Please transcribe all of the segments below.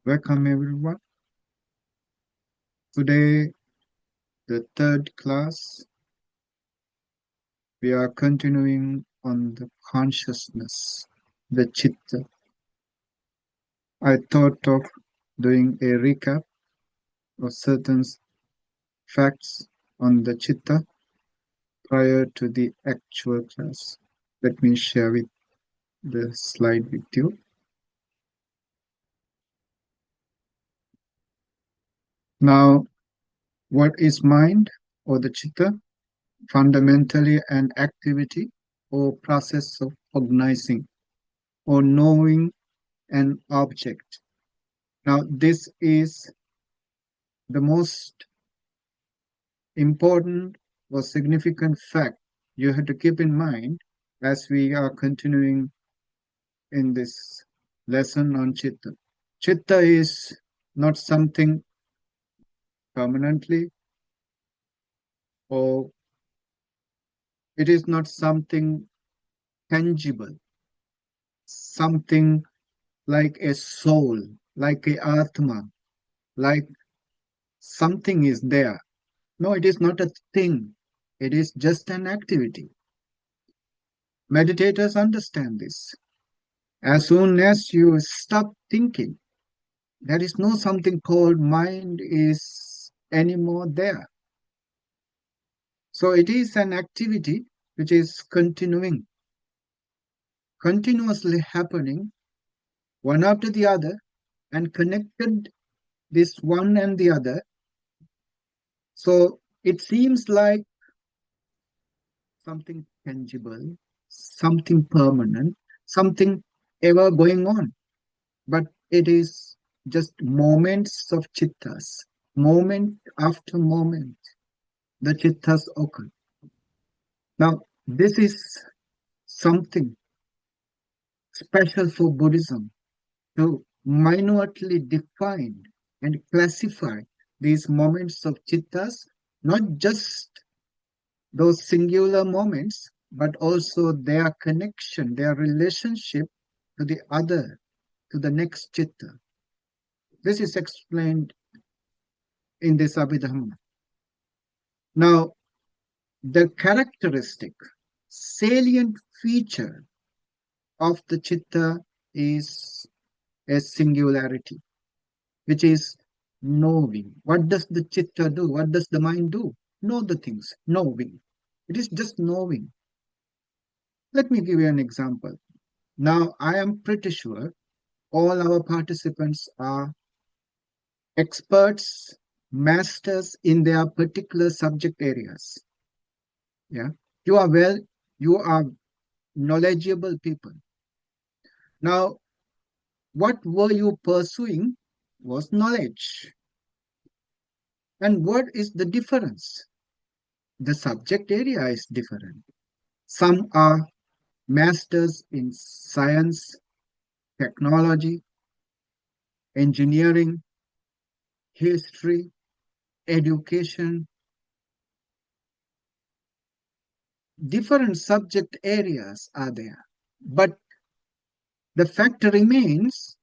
Welcome everyone. Today, the third class, we are continuing on the consciousness, the Citta. I thought of doing a recap of certain facts on the Citta prior to the actual class. Let me share the slide with you. Now, what is mind or the Citta? Fundamentally an activity or process of cognizing or knowing an object. Now, this is the most important or significant fact you have to keep in mind as we are continuing in this lesson on Citta. Citta is not something permanently, or it is not something tangible, something like a soul, like a atma, like something is there. No, it is not a thing. It is just an activity. Meditators understand this. As soon as you stop thinking, there is no something called mind is anymore there. So it is an activity which is continuing, continuously happening, one after the other, and connected this one and the other. So it seems like something tangible, something permanent, something ever going on. But it is just moments of chittas, moment after moment, the chittas occur. Now, this is something special for Buddhism to minutely define and classify these moments of chittas, not just those singular moments, but also their connection, their relationship to the other, to the next citta. This is explained in this Abhidhamma. Now, the characteristic, salient feature of the citta is a singularity, which is knowing. What does the citta do? What does the mind do? Know the things, knowing. It is just knowing. Let me give you an example. Now, I am pretty sure all our participants are experts, masters in their particular subject areas. Yeah, you are knowledgeable people. Now, what were you pursuing was knowledge. And what is the difference? The subject area is different. Some are masters in science, technology, engineering, history, education. Different subject areas are there. But the fact remains,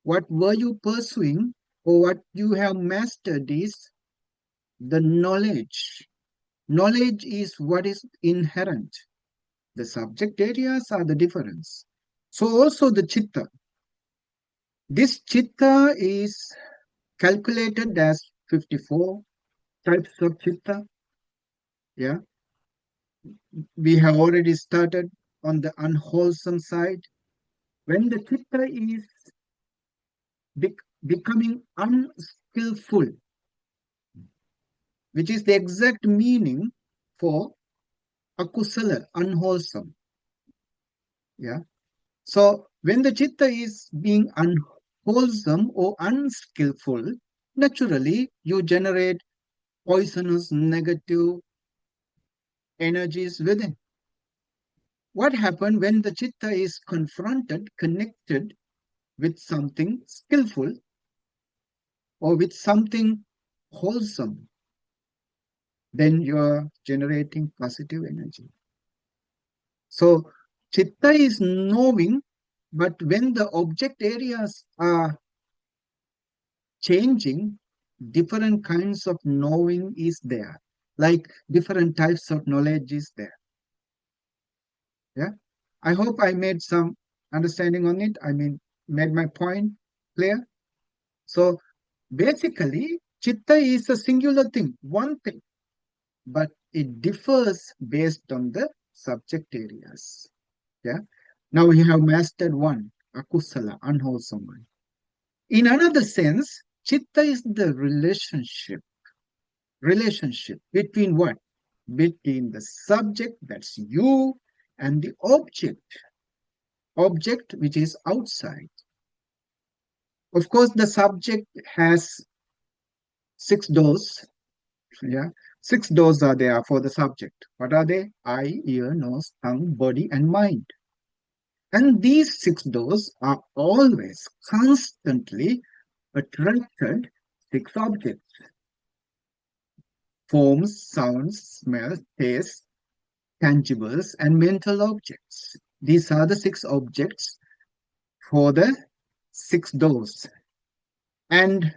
what were you pursuing or what you have mastered is the knowledge. Knowledge is what is inherent. The subject areas are the difference. So also the citta. This citta is calculated as 54 types of citta. Yeah. We have already started on the unwholesome side. When the citta is becoming unskillful, which is the exact meaning for akusala, unwholesome. Yeah. So when the citta is being unwholesome or unskillful, naturally you generate poisonous negative energies within. What happens when the citta is confronted, connected with something skillful or with something wholesome? Then you are generating positive energy. So citta is knowing, but when the object areas are changing, different kinds of knowing is there. Like different types of knowledge is there. Yeah. I hope I made some understanding on it. I mean, made my point clear. So basically, chitta is a singular thing, one thing, but it differs based on the subject areas. Yeah. Now we have mastered one, akusala, unwholesome one. In another sense, chitta is the relationship between what? Between the subject, that's you, and the object which is outside. Of course, the subject has 6 doors. Yeah, 6 doors are there for the subject. What are they? Eye, ear, nose, tongue, body, and mind. And these 6 doors are always constantly attracted 6 objects: forms, sounds, smells, taste, tangibles, and mental objects. These are the 6 objects for the 6 doors. And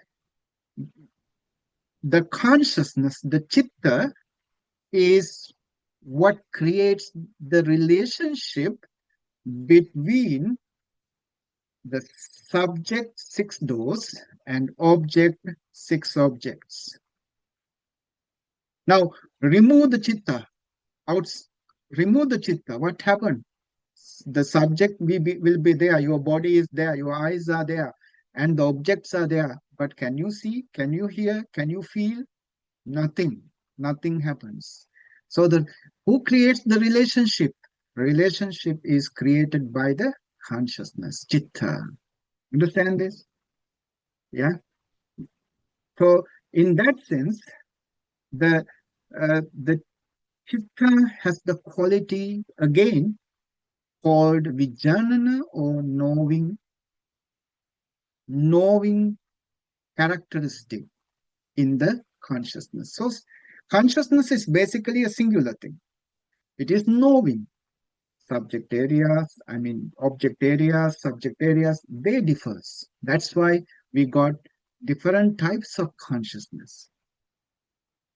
the consciousness, the chitta, is what creates the relationship between the subject 6 doors and object 6 objects. Now, remove the chitta. Remove the chitta. What happened? The subject will be there. Your body is there. Your eyes are there. And the objects are there. But can you see? Can you hear? Can you feel? Nothing. Nothing happens. So who creates the relationship? Relationship is created by the consciousness, chitta. Understand this? Yeah. So in that sense, the chitta has the quality again called vijanana, or knowing characteristic in the consciousness. So consciousness is basically a singular thing. It is knowing. Subject areas, object areas, subject areas, they differ. That's why we got different types of consciousness.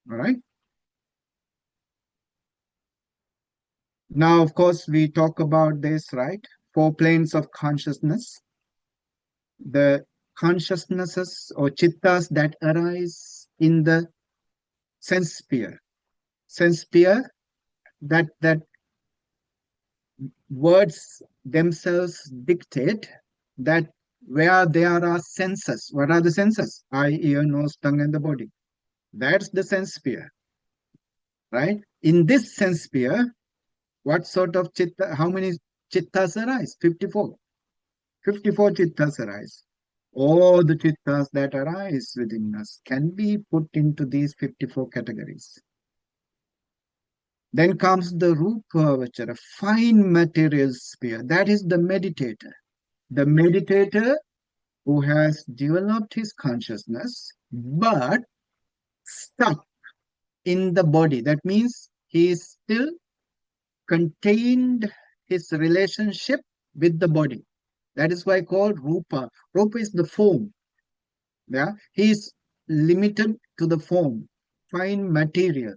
All right. Now, of course, we talk about this, right? 4 planes of consciousness. The consciousnesses or chittas that arise in the sense sphere. Sense sphere, that words themselves dictate that where there are senses. What are the senses? Eye, ear, nose, tongue, and the body. That's the sense sphere, right? In this sense sphere, what sort of chitta, how many chittas arise? 54. 54 chittas arise. All the chittas that arise within us can be put into these 54 categories. Then comes the rupa vachara, fine material sphere. That is the meditator. The meditator who has developed his consciousness but stuck in the body. That means he is still contained his relationship with the body. That is why called rupa. Rupa is the form. Yeah, he is limited to the form, fine material.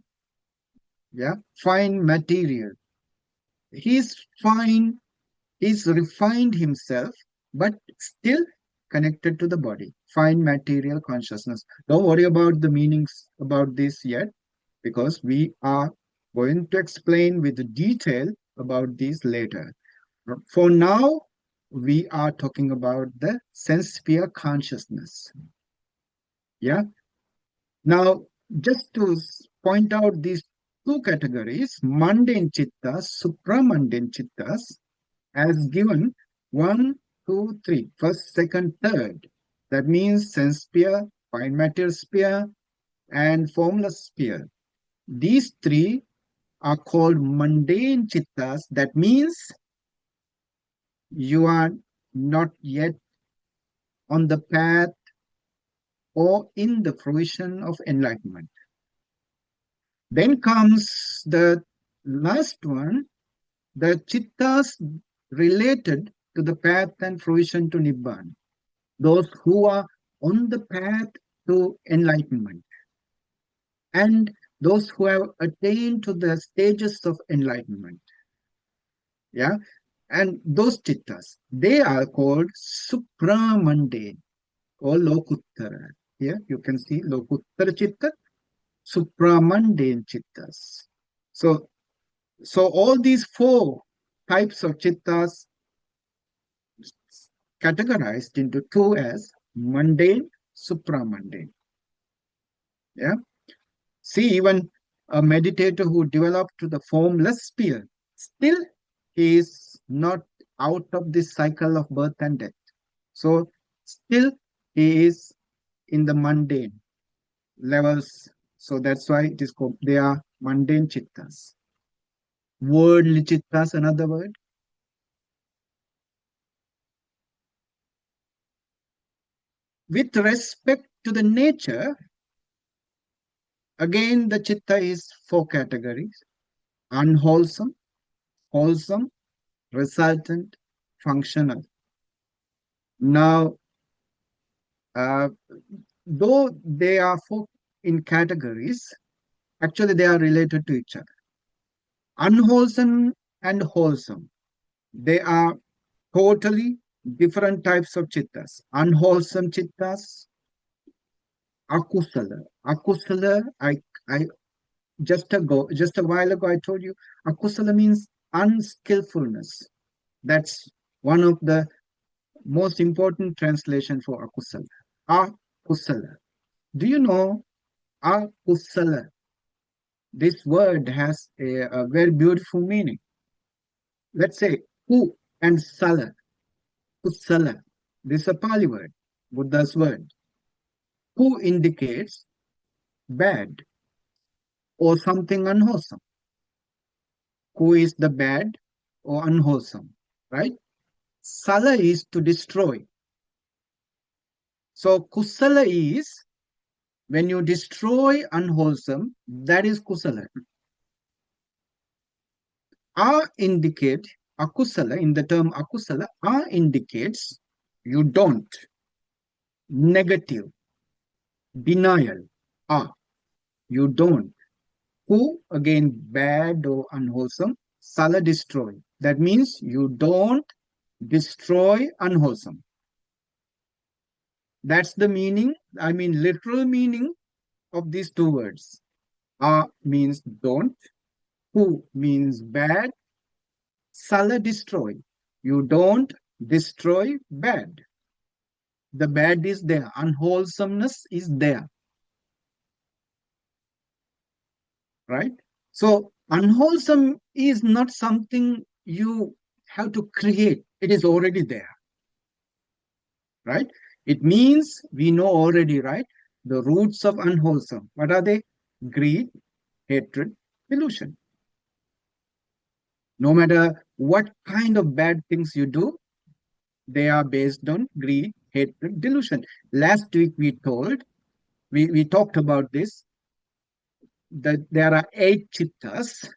Yeah, fine material. He's fine, he's refined himself, but still connected to the body. Fine material consciousness. Don't worry about the meanings about this yet, because we are going to explain with detail about these later. For now, we are talking about the sense sphere consciousness. Yeah. Now, just to point out these 2 categories, mundane chittas, supramundane chittas, as given 1, 2, 3, first, second, third. That means sense sphere, fine matter sphere, and formless sphere. These 3 are called mundane chittas. That means you are not yet on the path or in the fruition of enlightenment. Then comes the last one, the chittas related to the path and fruition to Nibbana. Those who are on the path to enlightenment, and those who have attained to the stages of enlightenment. Yeah. And those chittas, they are called supramundane or lokuttara. Here you can see lokuttara chitta, supramundane chittas. So, so all these four types of chittas categorized into two as mundane, supramundane. Yeah. See, even a meditator who developed to the formless sphere, still he is not out of this cycle of birth and death. So still he is in the mundane levels. So that's why it is called, they are mundane chittas. Worldly chittas, another word. With respect to the nature, again the chitta is four categories: unwholesome, wholesome, resultant, functional. Now, uh, though they are four in categories, actually they are related to each other. Unwholesome and wholesome, they are totally different types of chittas. Unwholesome chittas, akusala. Akusala, I just a while ago I told you, akusala means unskillfulness. That's one of the most important translation for akusala. Akusala. Do you know akusala? This word has a very beautiful meaning. Let's say ku and sala, kusala. This is a Pali word, Buddha's word. Ku indicates bad or something unwholesome. Ku is the bad or unwholesome, right? Sala is to destroy. So kusala is when you destroy unwholesome, that is kusala. Indicate akusala, in the term akusala, indicates you don't, negative, denial. You don't. Who, again, bad or unwholesome, sala, destroy. That means you don't destroy unwholesome. That's the meaning, I mean, literal meaning of these two words. Means don't, who means bad, sala, destroy. You don't destroy bad. The bad is there, unwholesomeness is there, right? So unwholesome is not something you have to create, it is already there, right? It means we know already, right? The roots of unwholesome, what are they? Greed, hatred, delusion. No matter what kind of bad things you do, they are based on greed, hatred, delusion. Last week we talked about this, that there are 8 chittas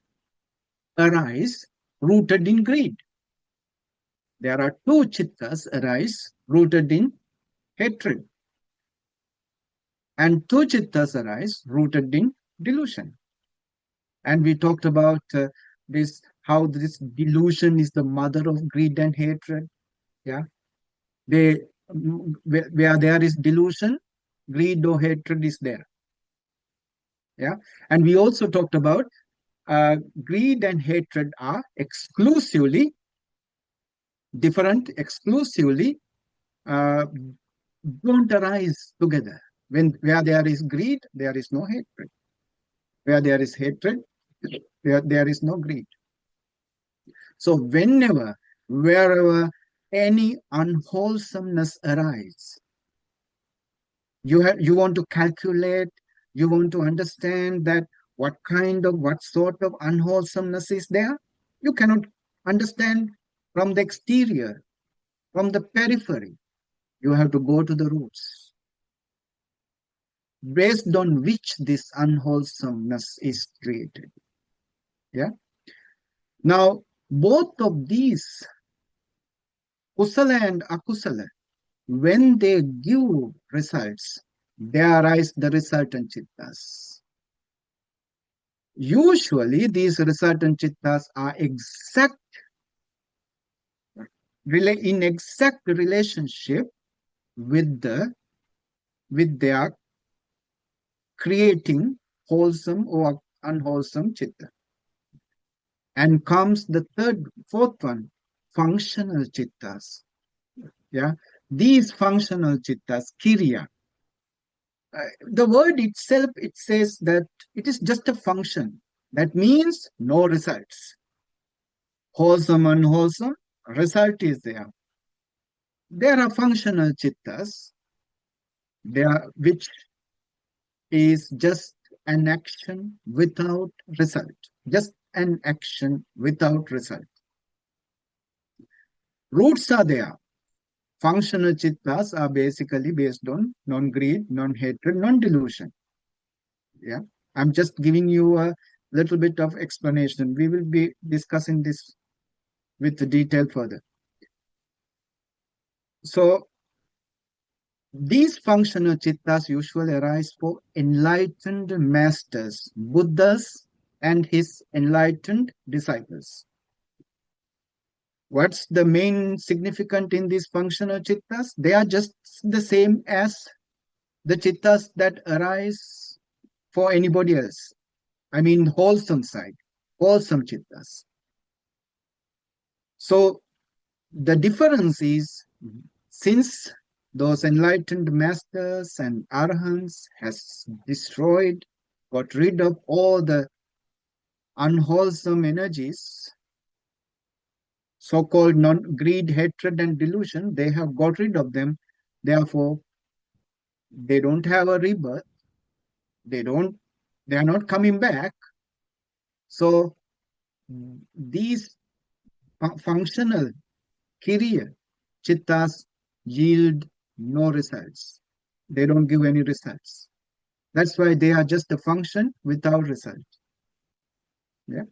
arise rooted in greed. There are 2 chittas arise rooted in hatred. And 2 chittas arise rooted in delusion. And we talked about this, how this delusion is the mother of greed and hatred. Yeah. Where there is delusion, greed or hatred is there. Yeah. And we also talked about greed and hatred are exclusively different, exclusively don't arise together. Where there is greed, there is no hatred. Where there is hatred, there is no greed. So wherever any unwholesomeness arises, you want to calculate, you want to understand that what sort of unwholesomeness is there. You cannot understand from the exterior, from the periphery. You have to go to the roots, based on which this unwholesomeness is created. Yeah. Now, both of these, kusala and akusala, when they give results, there arise the resultant chittas. Usually, these resultant chittas are in exact relationship with their creating wholesome or unwholesome chitta. And comes the fourth one, functional chittas. Yeah, these functional chittas, kiriya. The word itself, it says that it is just a function. That means no results. Wholesome, unwholesome, result is there. There are functional chittas, which is just an action without result. Just an action without result. Roots are there. Functional chittas are basically based on non-greed, non-hatred, non-delusion. Yeah, I'm just giving you a little bit of explanation. We will be discussing this with the detail further. So these functional chittas usually arise for enlightened masters, Buddhas and his enlightened disciples. What's the main significant in these functional chittas? They are just the same as the chittas that arise for anybody else. I mean, wholesome side, wholesome chittas. So the difference is, since those enlightened masters and arahants has destroyed, got rid of all the unwholesome energies, so-called non-greed, hatred, and delusion, they have got rid of them. Therefore, they don't have a rebirth. They are not coming back. So these functional kiriya chittas yield no results. They don't give any results. That's why they are just a function without result. Yeah.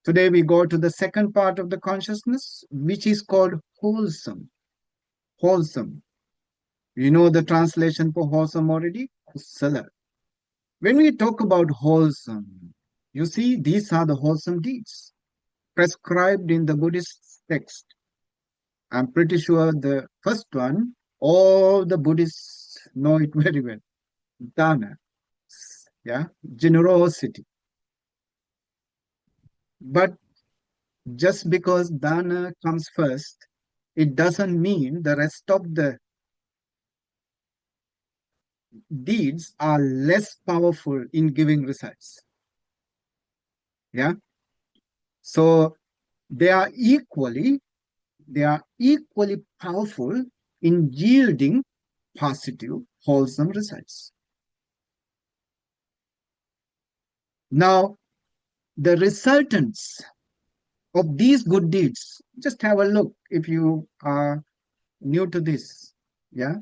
Today we go to the second part of the consciousness, which is called wholesome. Wholesome. You know the translation for wholesome already? Kusala. When we talk about wholesome, you see, these are the wholesome deeds prescribed in the Buddhist text. I'm pretty sure the first one, all the Buddhists know it very well. Dana, yeah, generosity. But just because dana comes first, it doesn't mean the rest of the deeds are less powerful in giving results. Yeah. So they are equally powerful in yielding positive, wholesome results. Now, the resultants of these good deeds, just have a look if you are new to this. Yeah.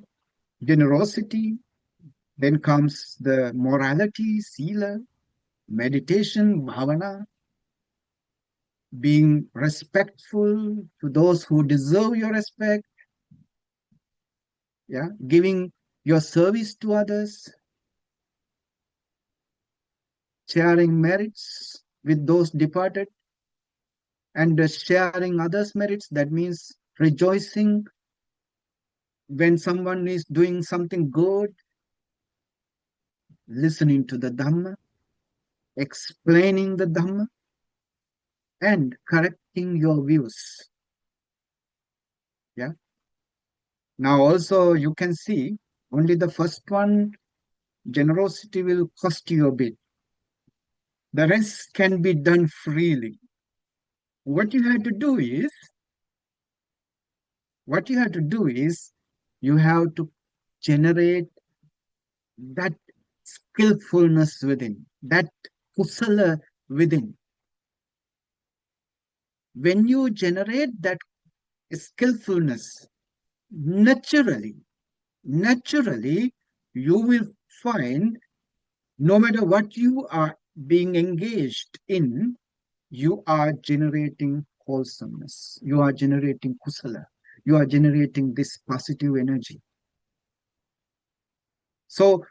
Generosity, then comes the morality, sila, meditation, bhavana, being respectful to those who deserve your respect, yeah, giving your service to others, sharing merits with those departed, and sharing others' merits. That means rejoicing when someone is doing something good, listening to the Dhamma, explaining the Dhamma, and correcting your views. Yeah. Now also you can see only the first one, generosity, will cost you a bit. The rest can be done freely. What you have to do is, you have to generate that skillfulness within, that kusala within. When you generate that skillfulness, naturally, you will find, no matter what you are being engaged in, you are generating wholesomeness. You are generating kusala. you are generating this positive energy. So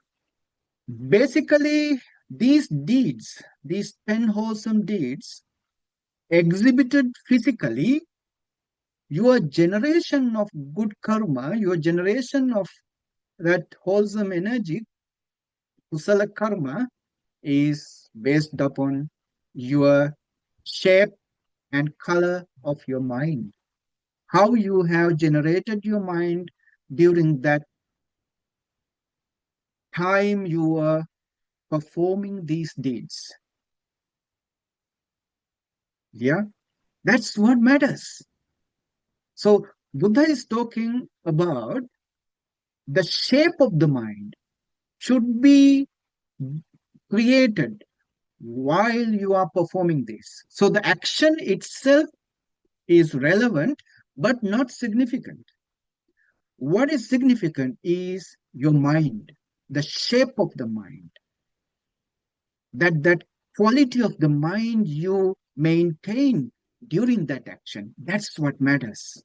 basically, these deeds, these 10 wholesome deeds, exhibited physically, your generation of good karma, your generation of that wholesome energy, kusala karma, is based upon your shape and color of your mind. How you have generated your mind during that time you are performing these deeds. Yeah, that's what matters. So, Buddha is talking about the shape of the mind should be created while you are performing this. So, the action itself is relevant but not significant. What is significant is your mind, the shape of the mind, that quality of the mind you maintain during that action. That's what matters.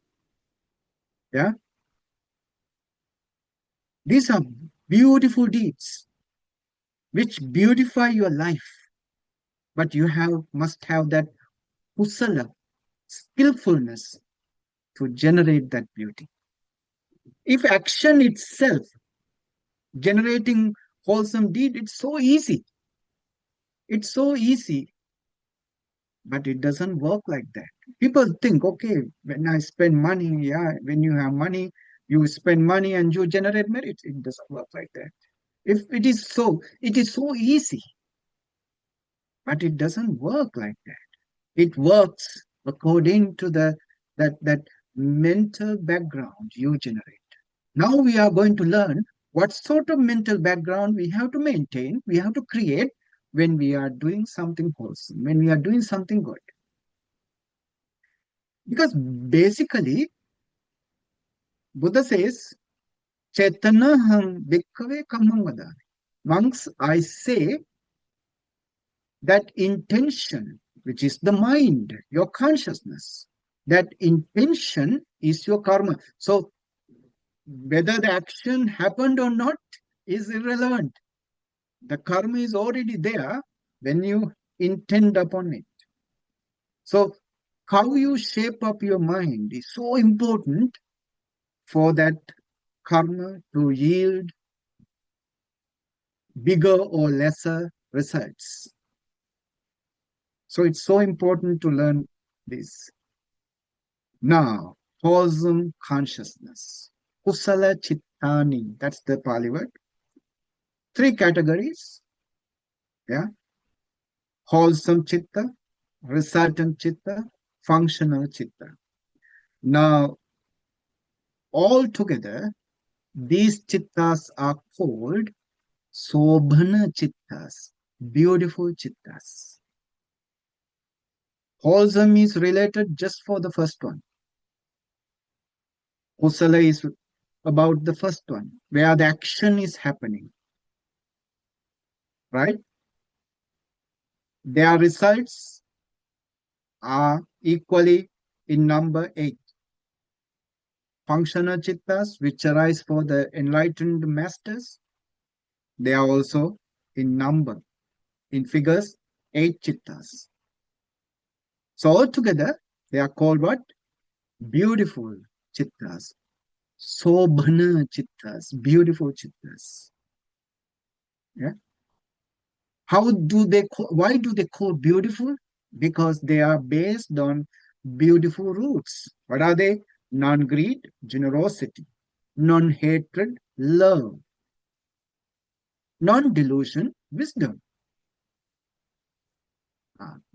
Yeah, these are beautiful deeds which beautify your life, but you must have that kusala, skillfulness to generate that beauty. If action itself generating wholesome deed, it's so easy. It's so easy, but it doesn't work like that. People think, okay, when I spend money, yeah, when you have money, you spend money and you generate merit. It doesn't work like that. If it is so easy, but it doesn't work like that. It works according to that mental background you generate. Now we are going to learn what sort of mental background we have to maintain, we have to create when we are doing something wholesome, when we are doing something good. Because basically, Buddha says, Chaitana bhikkhave kammam vadami. Monks, I say that intention, which is the mind, your consciousness, that intention is your karma. So whether the action happened or not is irrelevant. The karma is already there when you intend upon it. So how you shape up your mind is so important for that karma to yield bigger or lesser results. So it's so important to learn this. Now, wholesome consciousness. Kusala chittani, that's the Pali word. Three categories. Yeah. Wholesome chitta, resultant chitta, functional chitta. Now, all together, these chittas are called sobhana chittas, beautiful chittas. Wholesome is related just for the first one. Kusala is about the first one, where the action is happening, right? Their results are equally in number 8. Functional chittas, which arise for the enlightened masters, they are also in number, in figures, 8 chittas. So altogether, they are called what? Beautiful chittas. Sobhana chittas, beautiful chittas. Yeah. Why do they call beautiful? Because they are based on beautiful roots. What are they? Non-greed, generosity. Non-hatred, love. Non-delusion, wisdom.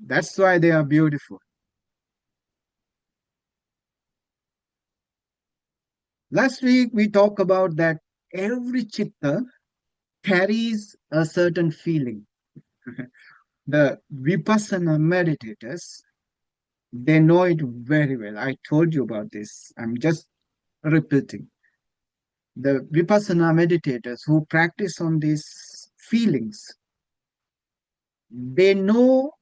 That's why they are beautiful. Last week we talked about that every chitta carries a certain feeling. The Vipassana meditators, they know it very well. I told you about this. I'm just repeating. The Vipassana meditators who practice on these feelings, they know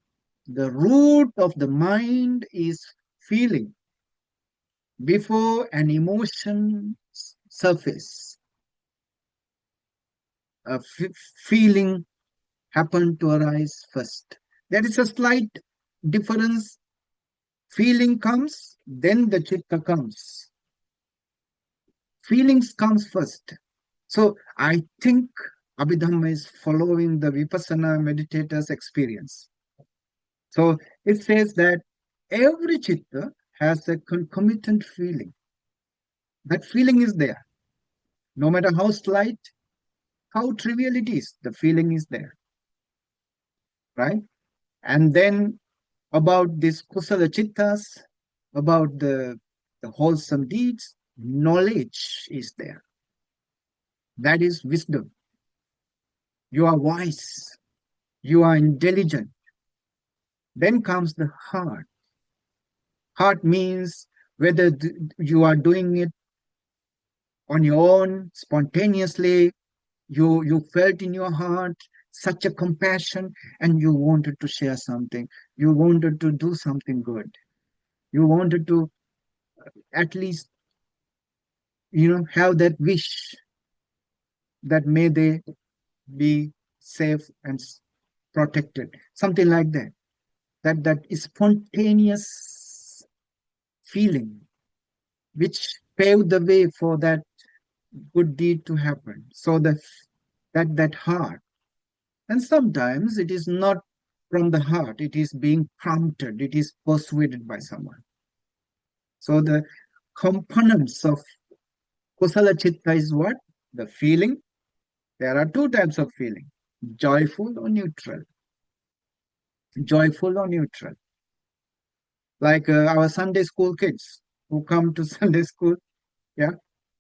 the root of the mind is feeling. before an emotion surface, a feeling happened to arise first. There is a slight difference. Feeling comes, then the chitta comes. Feelings comes first. So I think Abhidhamma is following the Vipassana meditator's experience. So it says that every chitta has a concomitant feeling. That feeling is there. No matter how slight, how trivial it is, the feeling is there. Right? And then about these kusala chittas, about the wholesome deeds, knowledge is there. That is wisdom. You are wise. You are intelligent. Then comes the heart. Heart means whether you are doing it on your own, spontaneously, you felt in your heart such a compassion and you wanted to share something. You wanted to do something good. You wanted to at least, have that wish that may they be safe and protected. Something like that. That is spontaneous feeling which paved the way for that good deed to happen. So that heart, and sometimes it is not from the heart, it is being prompted, it is persuaded by someone. So the components of kusala chitta is what? The feeling. There are two types of feeling: joyful or neutral. Joyful or neutral. Like our Sunday school kids who come to Sunday school, yeah,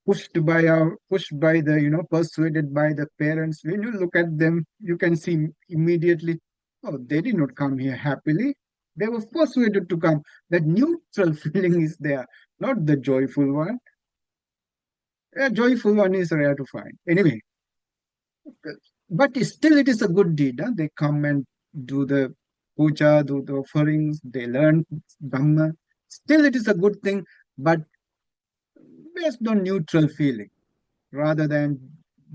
pushed by the, persuaded by the parents. When you look at them, you can see immediately, oh, they did not come here happily. They were persuaded to come. That neutral feeling is there, not the joyful one. A joyful one is rare to find. Anyway, but still it is a good deed. Huh? They come and do the puja, do the offerings, they learn Dhamma. Still it is a good thing, but based on neutral feeling rather than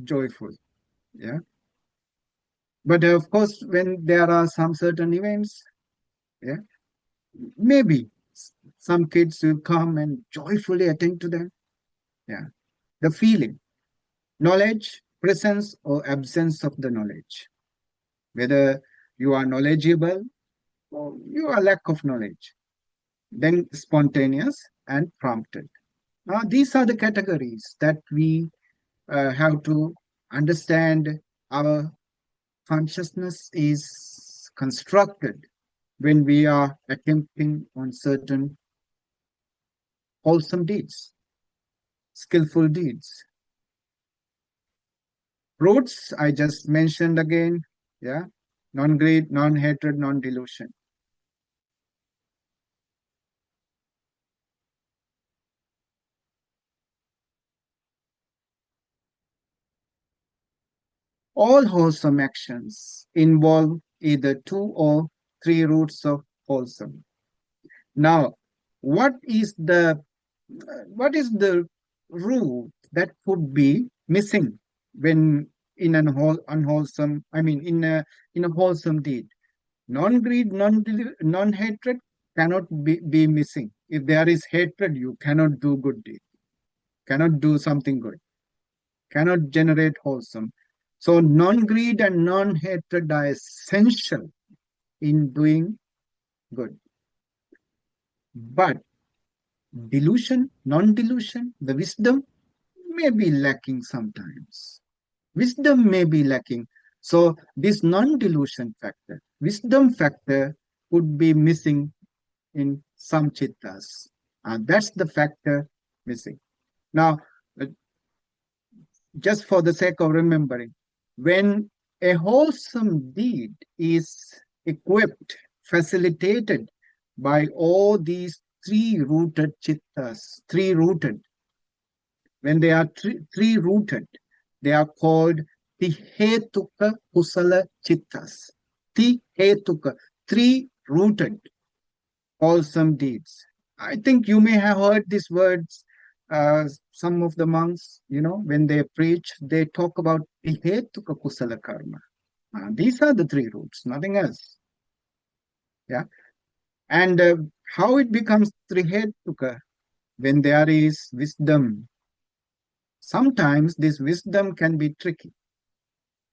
joyful. Yeah. But of course, when there are some certain events, yeah, maybe some kids will come and joyfully attend to them. Yeah. The feeling, knowledge, presence or absence of the knowledge. Whether you are knowledgeable or you are lack of knowledge. Then spontaneous and prompted. Now, these are the categories that we have to understand. Our consciousness is constructed when we are attempting on certain wholesome deeds, skillful deeds. Roots, I just mentioned again, yeah, non-greed, non-hatred, non-delusion. All wholesome actions involve either two or three roots of wholesome. Now, what is the root that could be missing when in an unwholesome? I mean, in a wholesome deed, non-greed, non-hatred cannot be missing. If there is hatred, you cannot do good deed, cannot do something good, cannot generate wholesome. So non-greed and non-hatred are essential in doing good. But delusion, non-delusion, the wisdom may be lacking sometimes. Wisdom may be lacking. So this non-delusion factor, wisdom factor could be missing in some chittas. And that's the factor missing. Now, uh, just for the sake of remembering, when a wholesome deed is equipped, facilitated by all these three-rooted chittas, three-rooted, when they are three-rooted, they are called Tihetuka Kusala Chittas. Tihetuka, three-rooted wholesome deeds. I think you may have heard these words. Some of the monks, when they preach, they talk about Ihetuka Kusala Karma. These are the three roots, nothing else. Yeah. And how it becomes Trihetuka? When there is wisdom. Sometimes this wisdom can be tricky.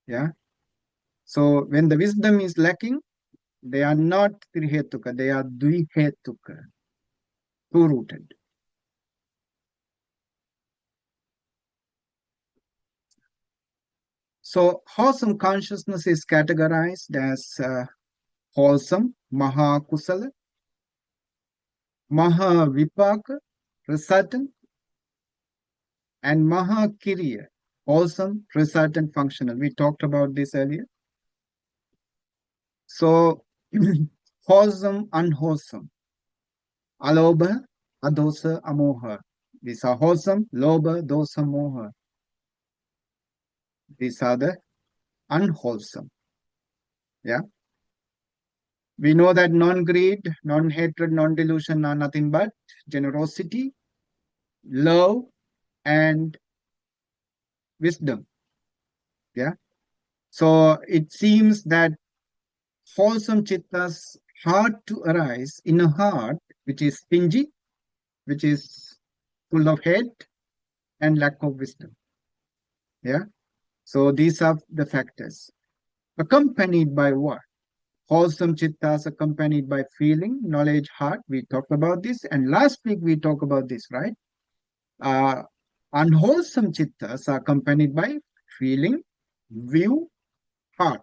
Yeah. So when the wisdom is lacking, they are not Trihetuka, they are Dvihetuka, two-rooted. So wholesome consciousness is categorized as wholesome, Mahakusala, Mahavipaka, resultant, and Mahakiriya, wholesome, resultant, functional. We talked about this earlier. So wholesome, unwholesome, alobha, adosa, amoha. These are wholesome, lobha, dosa, moha. These are the unwholesome. Yeah. We know that non-greed, non-hatred, non-delusion are nothing but generosity, love, and wisdom. Yeah. So it seems that wholesome chittas hard to arise in a heart which is stingy, which is full of hate and lack of wisdom. Yeah. So these are the factors. Accompanied by what? Wholesome chittas accompanied by feeling, knowledge, heart. We talked about this. And last week we talked about this, right? Unwholesome chittas are accompanied by feeling, view, heart,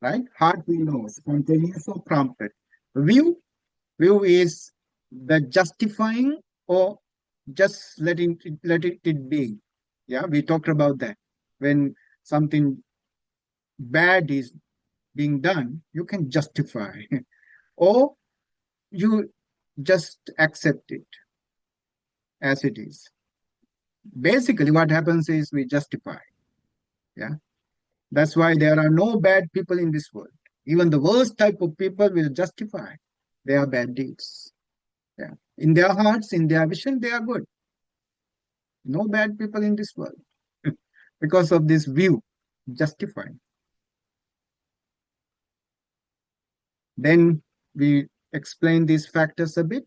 right? Heart we know, spontaneous or prompted. View is the justifying or just let it be. Yeah, we talked about that. When something bad is being done, you can justify or you just accept it as it is. Basically, what happens is we justify. Yeah. That's why there are no bad people in this world. Even the worst type of people will justify their bad deeds. Yeah. In their hearts, in their vision, they are good. No bad people in this world. Because of this view, justifying. Then we explain these factors a bit.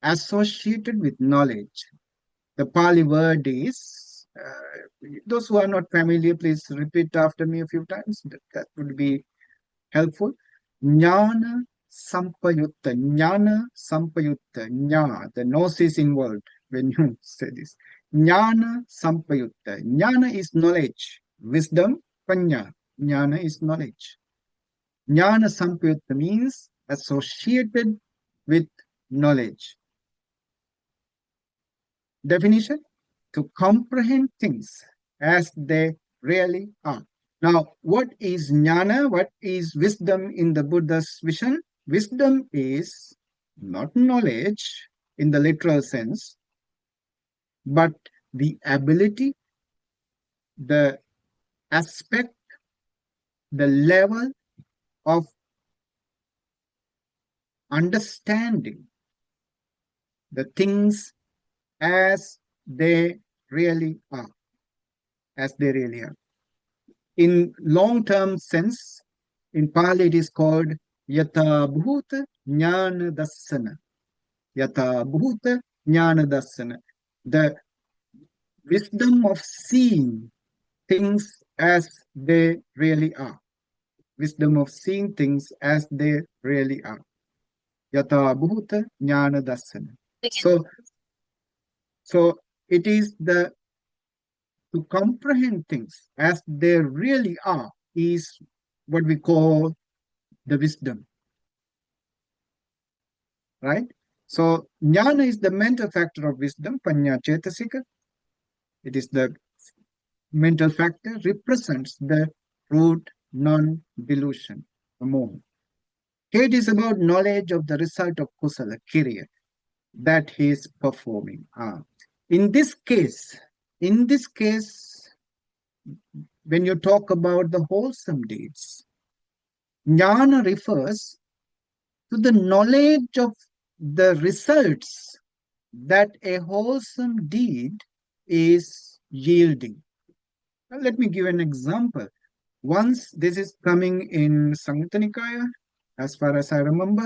Associated with knowledge. The Pali word is, those who are not familiar, please repeat after me a few times. That would be helpful. Jnana Sampayutta. Jnana Sampayutta. Jnana. The nose is involved when you say this. Jnana Sampayutta. Jnana is knowledge. Wisdom, Panya. Jnana is knowledge. Jnana Sampayutta means associated with knowledge. Definition: to comprehend things as they really are. Now, what is jnana? What is wisdom in the Buddha's vision? Wisdom is not knowledge in the literal sense, but the ability, the aspect, the level of understanding the things as they really are, as they really are. In long-term sense, in Pali it is called Yata Bhuta Jnana Dassana. Yata Bhuta Jnana Dassana. The wisdom of seeing things as they really are. Wisdom of seeing things as they really are. Yata Bhuta Jnana Dassana. So it is the to comprehend things as they really are is what we call the wisdom, right? So jnana is the mental factor of wisdom, panya chetasika. It is the mental factor, represents the root non-delusion, moha. It is about knowledge of the result of kusala, kiriya, that he is performing. In this case, when you talk about the wholesome deeds, jnana refers to the knowledge of the results that a wholesome deed is yielding. Now, let me give an example. Once, this is coming in Samyutta Nikaya, as far as I remember,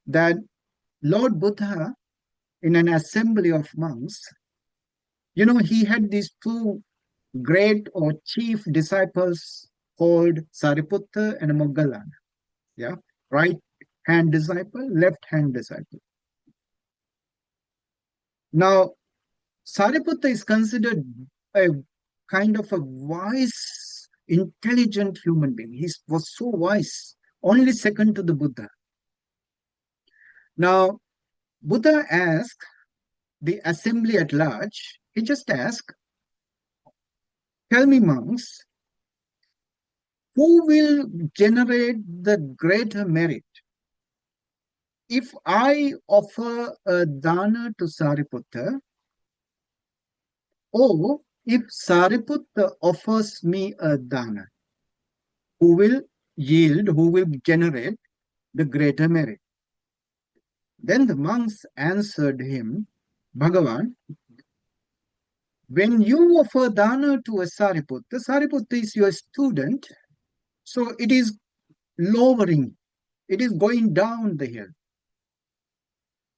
that Lord Buddha, in an assembly of monks, he had these two great or chief disciples called Sariputta and Moggallana. Yeah, right hand disciple, left hand disciple. Now, Sariputta is considered a kind of a wise, intelligent human being. He was so wise, only second to the Buddha. Now, Buddha asked the assembly at large, he just asked, tell me, monks, who will generate the greater merit? If I offer a dana to Sariputta, or if Sariputta offers me a dana, who will generate the greater merit? Then the monks answered him, Bhagavan, when you offer dana to a Sariputta, Sariputta is your student, so it is lowering, it is going down the hill.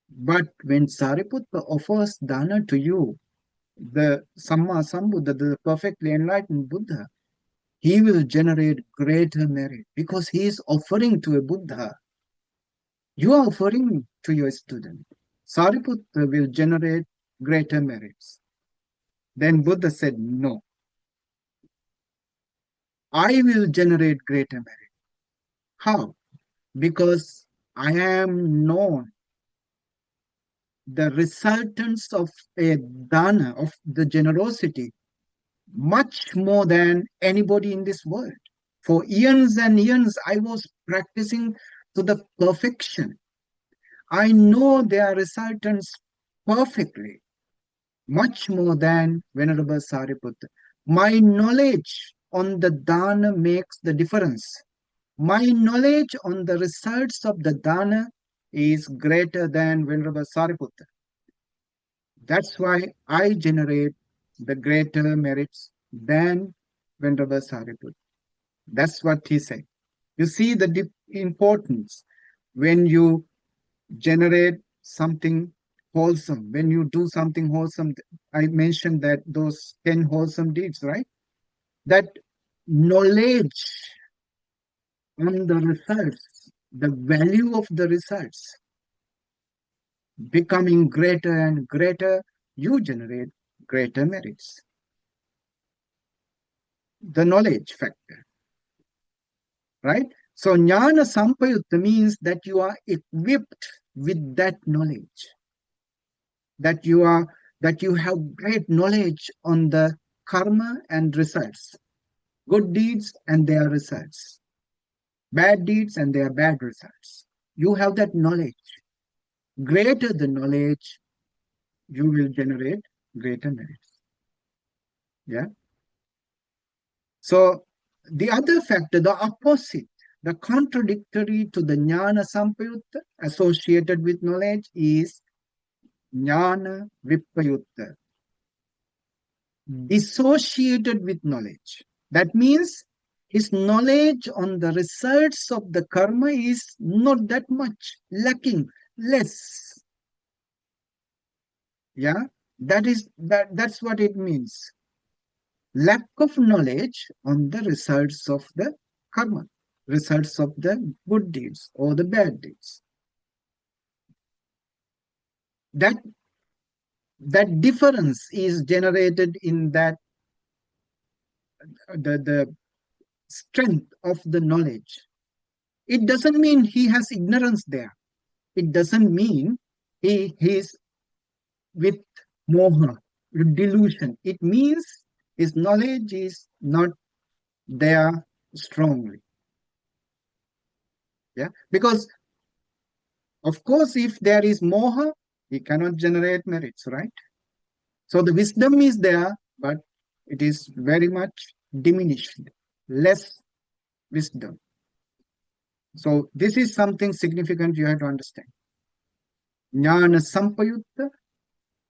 But when Sariputta offers dana to you, the Samma Sambuddha, the perfectly enlightened Buddha, he will generate greater merit because he is offering to a Buddha. You are offering to your student. Sariputta will generate greater merits. Then Buddha said, no. I will generate greater merit. How? Because I am known. The resultants of a dana, of the generosity, much more than anybody in this world. For eons and eons, I was practicing to the perfection. I know their resultants perfectly, much more than Venerable Sariputta. My knowledge on the dana makes the difference. My knowledge on the results of the dana is greater than Venerable Sariputta. That's why I generate the greater merits than Venerable Sariputta. That's what he said. You see the importance when you generate something wholesome, when you do something wholesome. I mentioned that those 10 wholesome deeds, right? That knowledge on the results, the value of the results becoming greater and greater, you generate greater merits. The knowledge factor, right? So jnana sampayutta means that you are equipped with that knowledge, that you have great knowledge on the karma and results, good deeds and their results, bad deeds and their bad results. You have that knowledge. Greater the knowledge, you will generate greater merits. Yeah. So the other factor, the opposite, the contradictory to the jnana sampayutta associated with knowledge is jnana vipayutta, dissociated with knowledge. That means his knowledge on the results of the karma is not that much, lacking, less. Yeah, that's what it means. Lack of knowledge on the results of the karma, results of the good deeds or the bad deeds. That difference is generated in that the strength of the knowledge. It doesn't mean he has ignorance there. It doesn't mean he is with moha, with delusion. It means his knowledge is not there strongly. Yeah, because of course, if there is moha, he cannot generate merits, right? So the wisdom is there, but it is very much diminished, less wisdom. So this is something significant you have to understand. Jnana Sampayutta,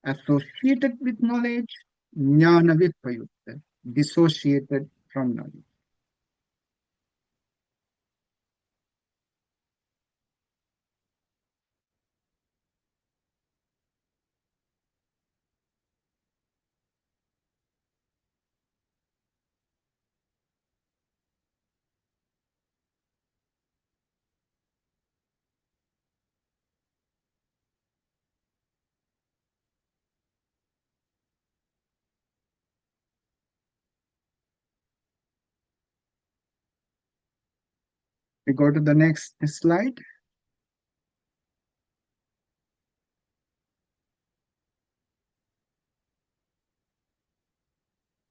associated with knowledge. Jnana Vipayutta, dissociated from knowledge. We go to the next slide.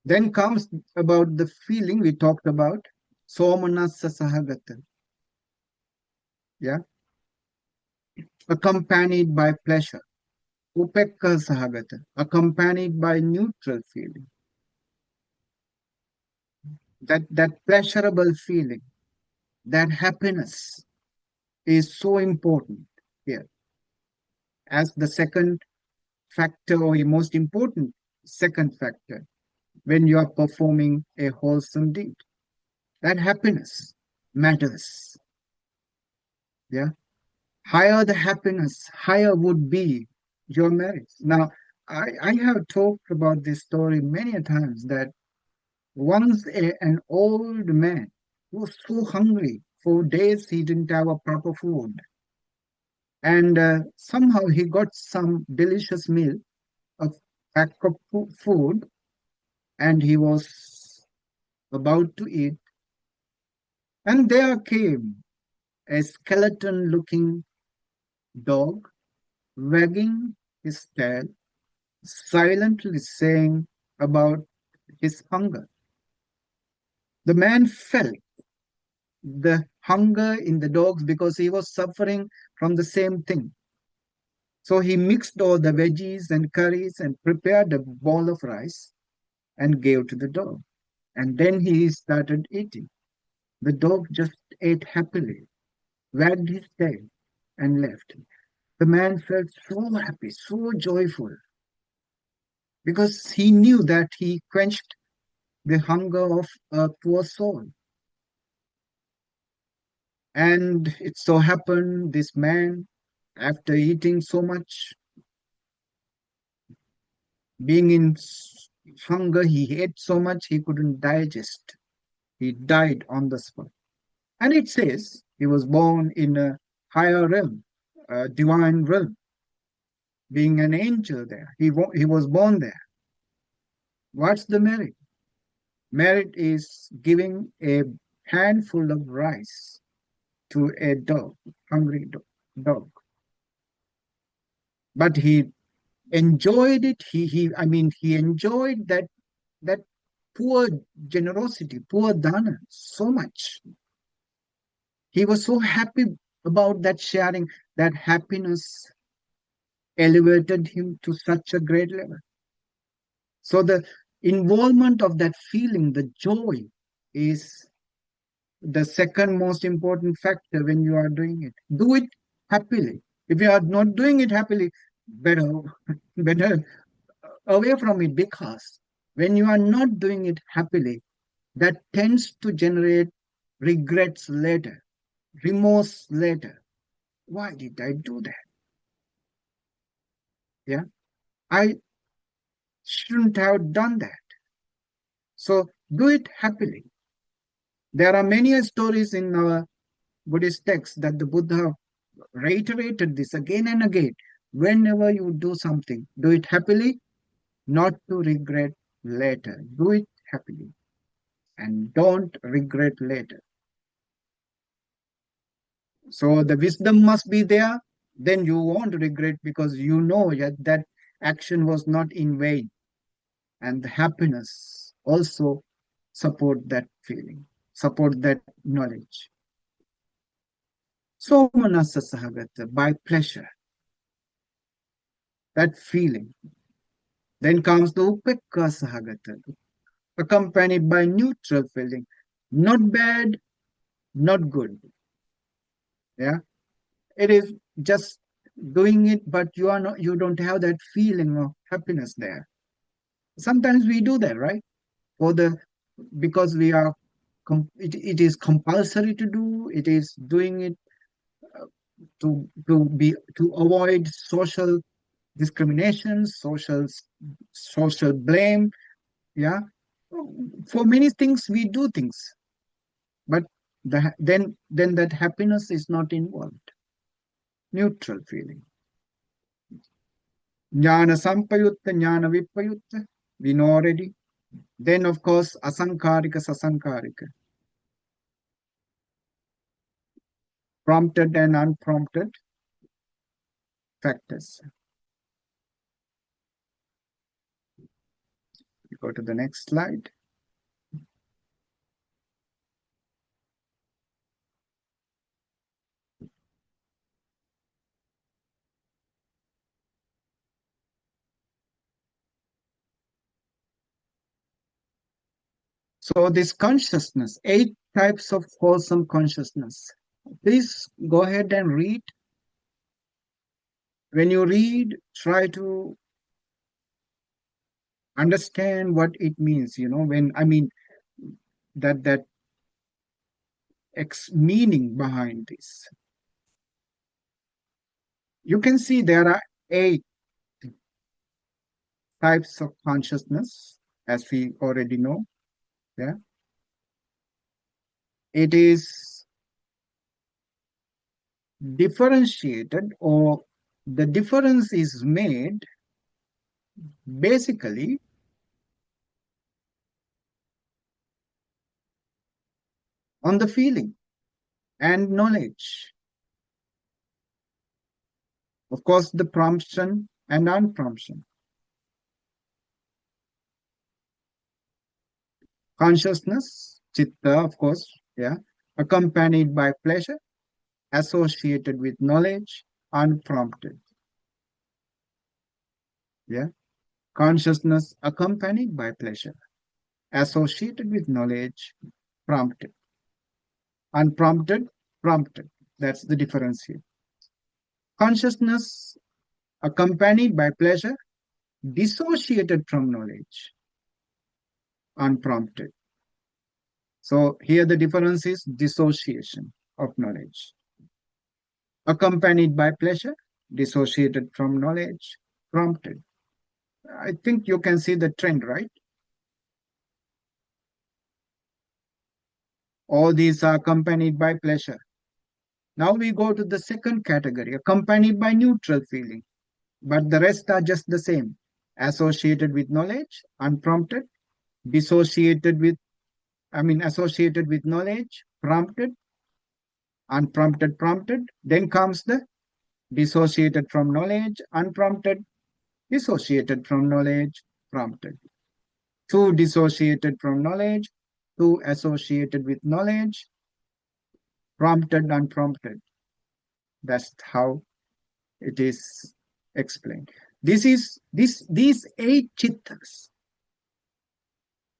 Then comes about the feeling we talked about, somanasa sahagata, yeah, accompanied by pleasure, upekka sahagata, accompanied by neutral feeling. That pleasurable feeling, that happiness is so important here as the second factor or the most important second factor when you are performing a wholesome deed. That happiness matters. Yeah. Higher the happiness, higher would be your merits. Now, I have talked about this story many times that once an old man was so hungry for days he didn't have a proper food. And somehow he got some delicious meal, a pack of food, and he was about to eat. And there came a skeleton looking dog wagging his tail, silently saying about his hunger. The man felt the hunger in the dogs because he was suffering from the same thing. So he mixed all the veggies and curries and prepared a bowl of rice and gave to the dog. And then he started eating. The dog just ate happily, wagged his tail, and left. The man felt so happy, so joyful, because he knew that he quenched the hunger of a poor soul. And it so happened this man, after eating so much, being in hunger, he ate so much he couldn't digest. He died on the spot. And it says he was born in a higher realm, a divine realm, being an angel there. He was born there. What's the merit? Merit is giving a handful of rice to a dog, hungry dog. But he enjoyed it. He enjoyed that poor generosity, poor dana so much. He was so happy about that sharing. That happiness elevated him to such a great level. So the involvement of that feeling, the joy, is the second most important factor when you are doing it. Do it happily. If you are not doing it happily, better better away from it, because when you are not doing it happily, that tends to generate regrets later, remorse later. Why did I do that? Yeah, I shouldn't have done that. So do it happily. There are many stories in our Buddhist texts that the Buddha reiterated this again and again. Whenever you do something, do it happily, not to regret later. Do it happily and don't regret later. So the wisdom must be there. Then you won't regret because you know that action was not in vain. And the happiness also support that feeling, support that knowledge. So manasa sahagata, by pleasure, that feeling. Then comes the upekka sahagata, accompanied by neutral feeling, not bad, not good. Yeah, it is just doing it, but you don't have that feeling of happiness there. Sometimes we do that, right? For the because we are it is compulsory to do. It is doing it to avoid social discrimination, social blame. Yeah, for many things we do things, but then that happiness is not involved. Neutral feeling. Jnana sampayutta, jnana vipayutta. We know already. Then of course asankarika, sasankarika. Prompted and unprompted factors. We go to the next slide. So this consciousness, 8 types of wholesome consciousness. Please go ahead and read. When you read, try to understand what it means. When I mean that meaning behind this. You can see there are 8 types of consciousness, as we already know. Yeah, it is differentiated, or the difference is made basically on the feeling and knowledge. Of course, the promption and unpromption. Consciousness, citta, of course, yeah, accompanied by pleasure, associated with knowledge, unprompted. Yeah, consciousness accompanied by pleasure, associated with knowledge, prompted. Unprompted, prompted. That's the difference here. Consciousness accompanied by pleasure, dissociated from knowledge, unprompted. So here the difference is dissociation of knowledge. Accompanied by pleasure, dissociated from knowledge, prompted. I think you can see the trend, right? All these are accompanied by pleasure. Now we go to the second category, accompanied by neutral feeling, but the rest are just the same. Associated with knowledge, unprompted, associated with knowledge, prompted, unprompted, prompted. Then comes the dissociated from knowledge, unprompted, dissociated from knowledge, prompted. 2 dissociated from knowledge, 2 associated with knowledge, prompted, unprompted. That's how it is explained. These 8 chittas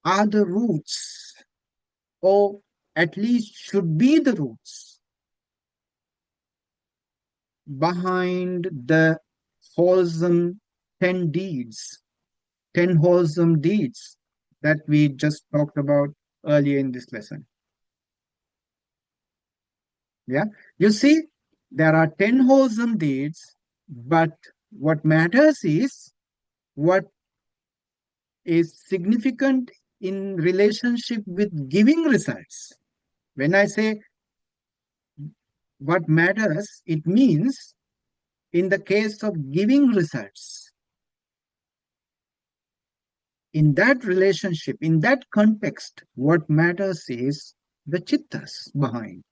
are the roots, or at least should be the roots, behind the wholesome 10 deeds, 10 wholesome deeds that we just talked about earlier in this lesson. Yeah, you see, there are 10 wholesome deeds, but what matters is what is significant in relationship with giving results. When I say what matters, it means in the case of giving results. In that relationship, in that context, what matters is the chittas behind.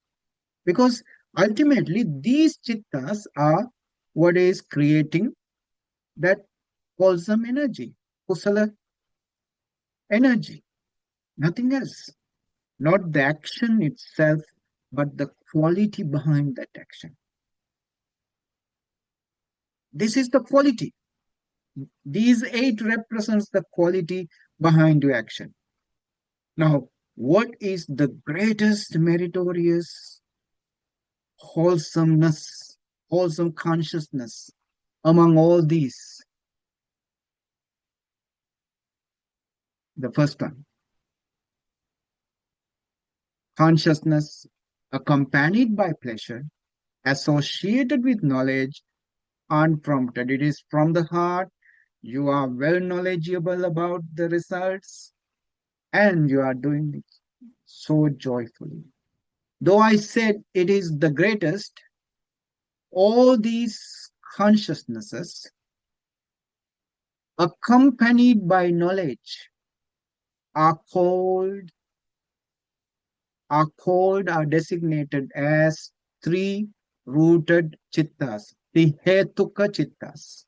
Because ultimately, these chittas are what is creating that wholesome energy, kusala energy, nothing else. Not the action itself, but the quality behind that action. This is the quality. These 8 represents the quality behind your action. Now, what is the greatest meritorious wholesomeness, wholesome consciousness among all these? The first one, consciousness accompanied by pleasure, associated with knowledge, unprompted. It is from the heart. You are well knowledgeable about the results, and you are doing it so joyfully. Though I said it is the greatest, all these consciousnesses accompanied by knowledge are are designated as three-rooted chittas, the hetuka chittas.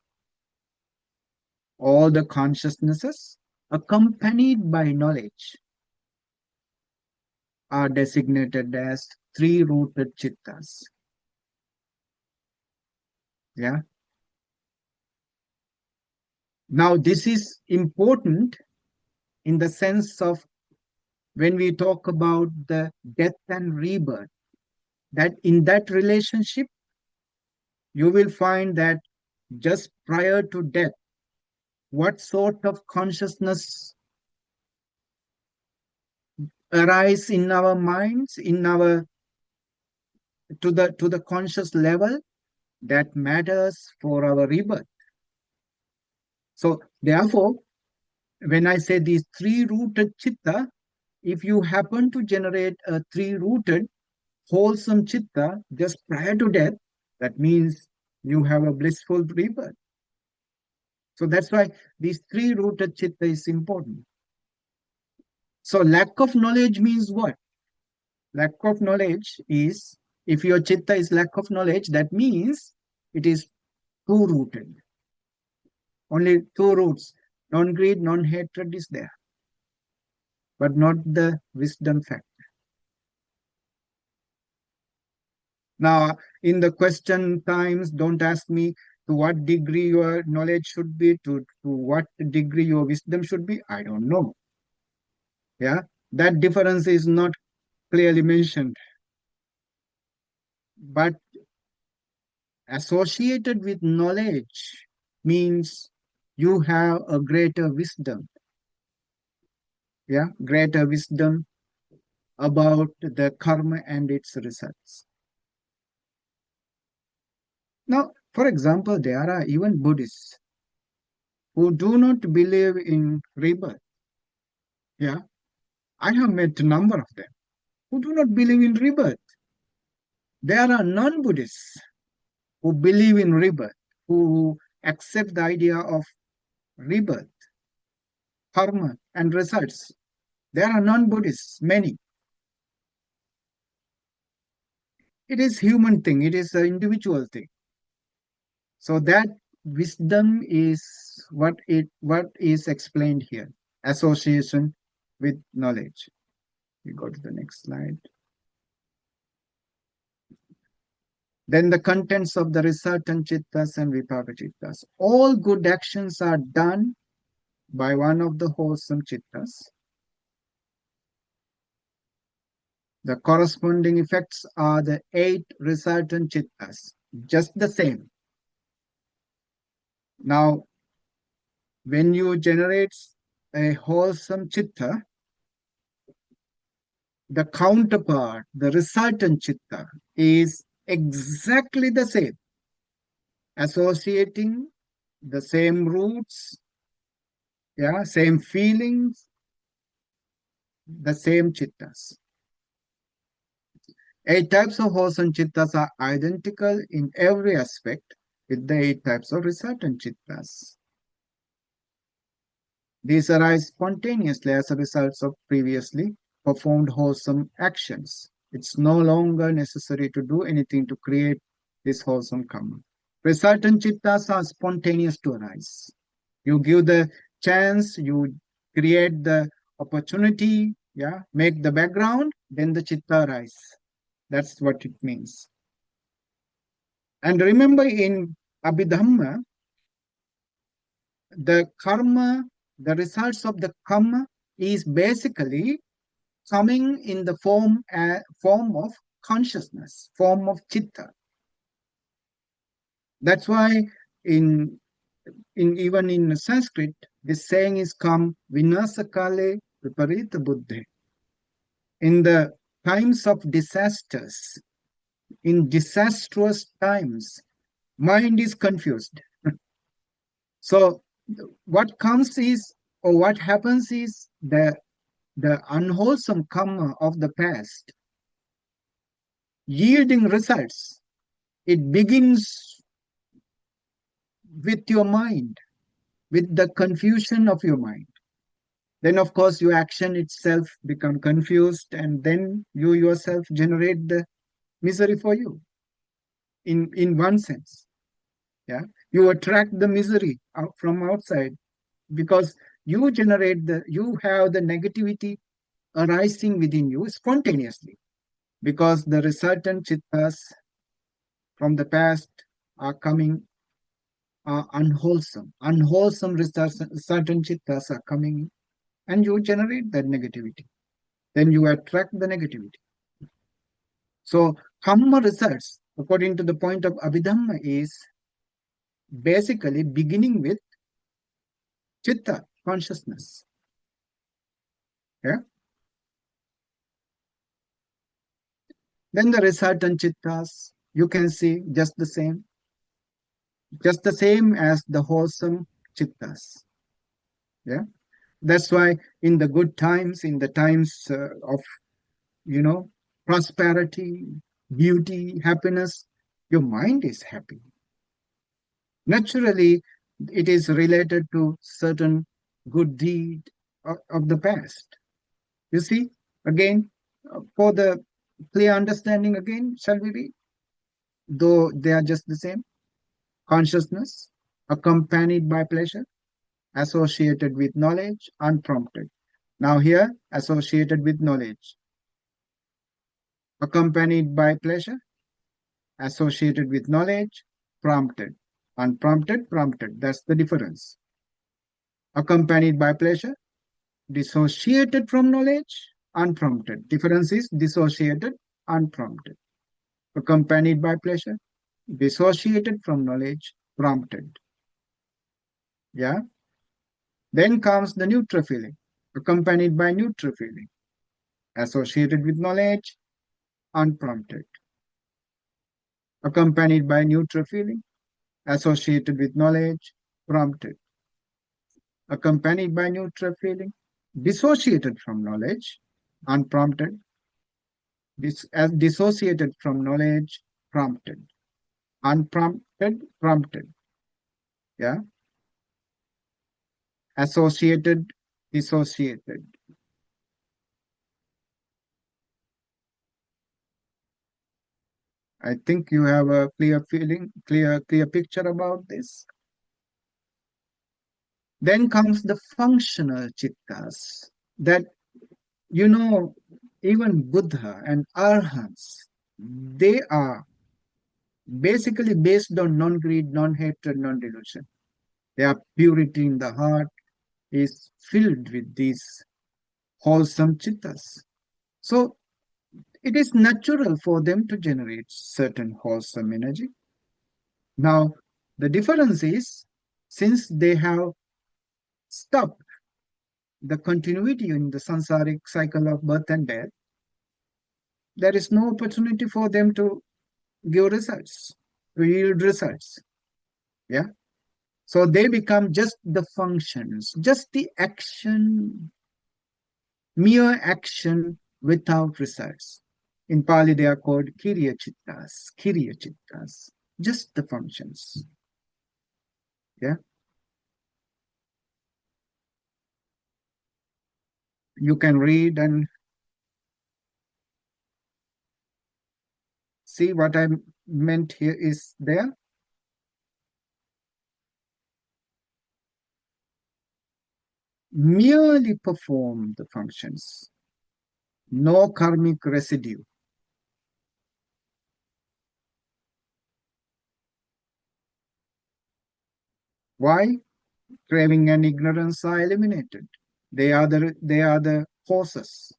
All the consciousnesses accompanied by knowledge are designated as three-rooted chittas. Yeah. Now, this is important in the sense of when we talk about the death and rebirth, that in that relationship, you will find that just prior to death, what sort of consciousness arise in our minds, in our to the conscious level, that matters for our rebirth. So therefore, when I say these three-rooted chitta, if you happen to generate a three-rooted wholesome chitta just prior to death, that means you have a blissful rebirth. So that's why these three-rooted chitta is important. So lack of knowledge means what? Lack of knowledge is, if your chitta is lack of knowledge, that means it is two-rooted. Only two roots, non-greed, non-hatred is there, but not the wisdom factor. Now, in the question times, don't ask me to what degree your knowledge should be, to what degree your wisdom should be. I don't know. Yeah, that difference is not clearly mentioned. But associated with knowledge means you have a greater wisdom. Yeah, greater wisdom about the karma and its results. Now, for example, there are even Buddhists who do not believe in rebirth. Yeah, I have met a number of them who do not believe in rebirth. There are non-Buddhists who believe in rebirth, who accept the idea of rebirth, karma, and results. There are non-Buddhists, many. It is human thing. It is an individual thing. So that wisdom is what is explained here. Association with knowledge. We go to the next slide. Then the contents of the resultant chittas and vipaka chittas. All good actions are done by one of the wholesome chittas. The corresponding effects are the 8 resultant chittas, just the same. Now, when you generate a wholesome chitta, the counterpart, the resultant chitta, is exactly the same, associating the same roots, yeah, same feelings, the same chittas. 8 types of wholesome chittas are identical in every aspect with the 8 types of resultant chittas. These arise spontaneously as a result of previously performed wholesome actions. It's no longer necessary to do anything to create this wholesome karma. Resultant chittas are spontaneous to arise. You give the chance, you create the opportunity, yeah, make the background, then the chitta arise. That's what it means. And remember, in Abhidhamma, the karma, the results of the karma is basically coming in the form of consciousness, form of chitta. That's why in even in Sanskrit, this saying is come vinasakale viparita buddhe. In the times of disasters, in disastrous times, mind is confused. So what comes is, or what happens is, the unwholesome karma of the past yielding results. It begins with your mind, with the confusion of your mind. Then of course your action itself become confused, and then you yourself generate the misery for you in one sense. Yeah, you attract the misery out from outside, because you have the negativity arising within you spontaneously, because the resultant chittas from the past are coming, are unwholesome resultant chittas are coming in, and you generate that negativity, then you attract the negativity. So karma results, according to the point of Abhidhamma, is basically beginning with chitta, consciousness. Yeah. Then the resultant chittas, you can see just the same as the wholesome chittas. Yeah. That's why in the good times, in the times of, you know, prosperity, beauty, happiness, your mind is happy. Naturally, it is related to certain good deed of the past. You see, again, for the clear understanding, again, shall we read? Though they are just the same. Consciousness, accompanied by pleasure, associated with knowledge, unprompted. Now here, associated with knowledge, accompanied by pleasure, associated with knowledge, prompted. Unprompted, prompted. That's the difference. Accompanied by pleasure, dissociated from knowledge, unprompted. Difference is dissociated, unprompted. Accompanied by pleasure, dissociated from knowledge, prompted. Yeah. Then comes the neutral feeling, accompanied by neutral feeling, associated with knowledge, unprompted. Accompanied by neutral feeling, associated with knowledge, prompted. Accompanied by neutral feeling, dissociated from knowledge, unprompted. As dissociated from knowledge, prompted. Unprompted, prompted. Yeah. Associated, dissociated. I think you have a clear feeling, clear picture about this. Then comes the functional chittas, that, you know, even Buddha and Arhats, they are basically based on non-greed, non-hatred, non-delusion. Their purity in the heart is filled with these wholesome chittas. So it is natural for them to generate certain wholesome energy. Now, the difference is, since they have stopped the continuity in the samsaric cycle of birth and death, there is no opportunity for them to give results, to yield results. Yeah. So they become just the functions, just the action, mere action without results. In Pali, they are called Kriya Chittas, just the functions. Yeah. You can read and see what I meant here is there. Merely perform the functions, no karmic residue. Why? Craving and ignorance are eliminated. They are the causes,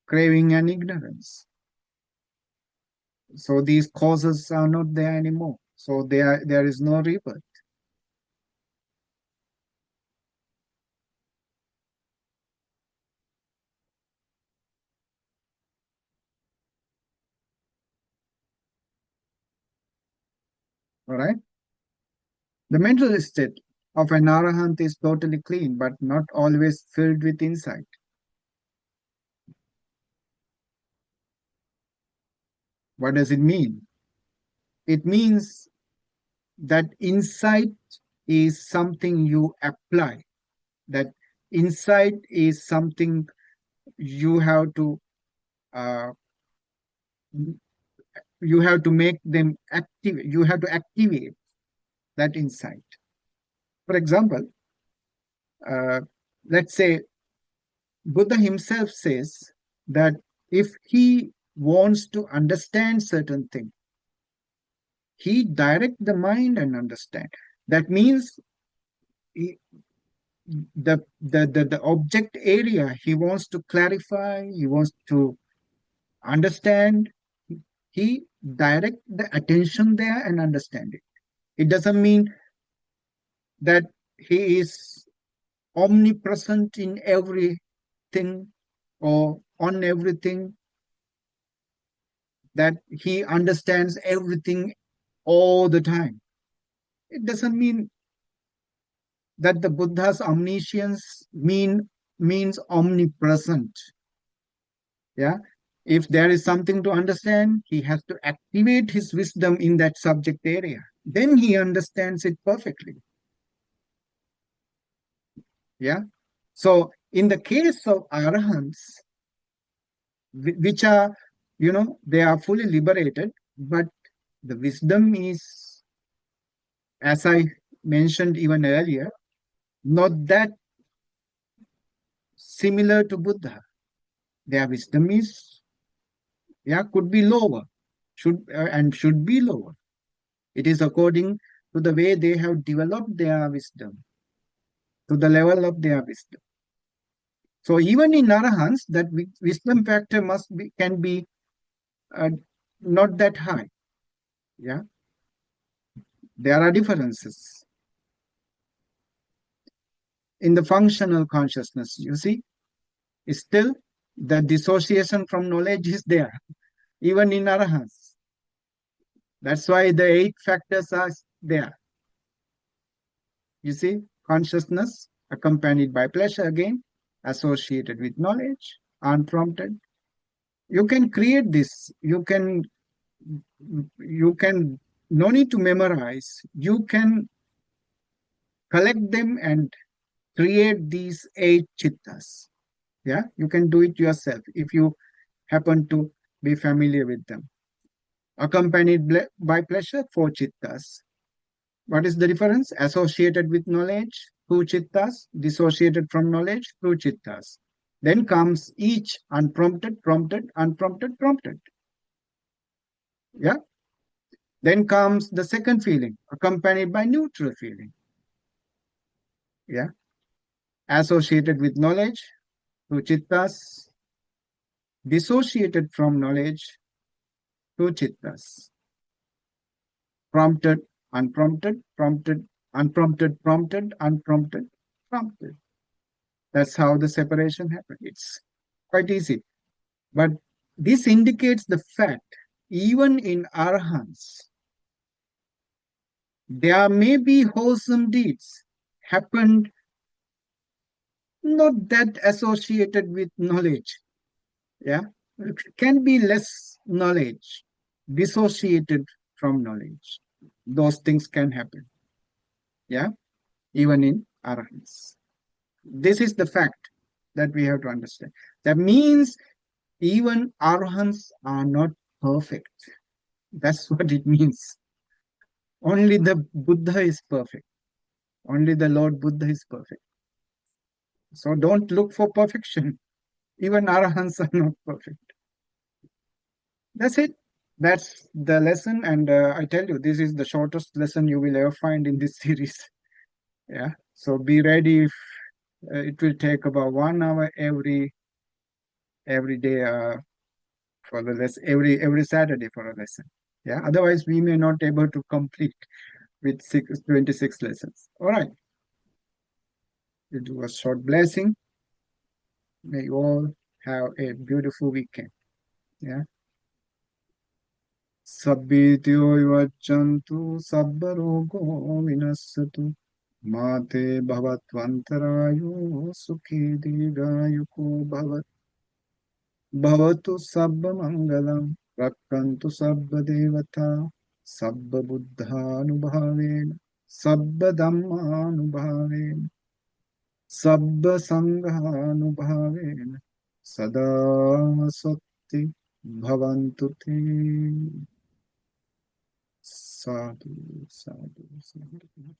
craving and ignorance. So these causes are not there anymore. So there is no rebirth. All right. The mental state of an arahant is totally clean, but not always filled with insight. What does it mean? It means that insight is something you apply. That insight is something you have to uh, make them active. You have to activate that insight. For example, uh, let's say Buddha himself says that if he wants to understand certain thing, he direct the mind and understand. That means he, the object area he wants to clarify, he wants to understand, he direct the attention there and understand it. It doesn't mean that he is omnipresent in everything or on everything, that he understands everything all the time. It doesn't mean that the Buddha's omniscience means omnipresent. Yeah. If there is something to understand, he has to activate his wisdom in that subject area. Then he understands it perfectly. Yeah. So in the case of arahants, which are, they are fully liberated, but the wisdom is, as I mentioned even earlier, not that similar to Buddha. Their wisdom is, yeah, could be lower, should be lower. It is according to the way they have developed their wisdom, to the level of their wisdom. So even in arahants, that wisdom factor can be uh, not that high. Yeah, there are differences in the functional consciousness. You see, still the dissociation from knowledge is there, even in arahants. That's why the 8 factors are there. You see, consciousness accompanied by pleasure again, associated with knowledge, unprompted. You can create this. You can no need to memorize. You can collect them and create these 8 chittas. Yeah, you can do it yourself if you happen to be familiar with them. Accompanied by pleasure, 4 chittas. What is the difference? Associated with knowledge, 2 chittas. Dissociated from knowledge, 2 chittas. Then comes each unprompted, prompted, unprompted, prompted. Yeah. Then comes the second feeling, accompanied by neutral feeling. Yeah. Associated with knowledge, 2 chittas. Dissociated from knowledge, 2 chittas. Prompted, unprompted, prompted, unprompted, prompted, unprompted, prompted. That's how the separation happens. It's quite easy. But this indicates the fact, even in arahants, there may be wholesome deeds happened not that associated with knowledge. Yeah. It can be less knowledge, dissociated from knowledge. Those things can happen. Yeah. Even in arahants. This is the fact that we have to understand. That means even arahants are not perfect. That's what it means. Only the Buddha is perfect. Only the Lord Buddha is perfect. So don't look for perfection. Even arahants are not perfect. That's it. That's the lesson. And I tell you, this is the shortest lesson you will ever find in this series. Yeah. So be ready. If, it will take about 1 hour every day for the lesson, every Saturday for a lesson. Yeah, otherwise we may not able to complete with 26 lessons. All right, it was short blessing. May you all have a beautiful weekend. Yeah. Sabbityo vachantu sabba rogo vinasatu mate bhavatvantarayo sukhi dirghayuko bhavat bhavatu sabba mangalam rakkantu sabba devata sabba buddhanubhavena sabba dhammanubhavena sabba sanghanubhavena sada satti bhavantu te. Sadhu, sadhu, sadhu.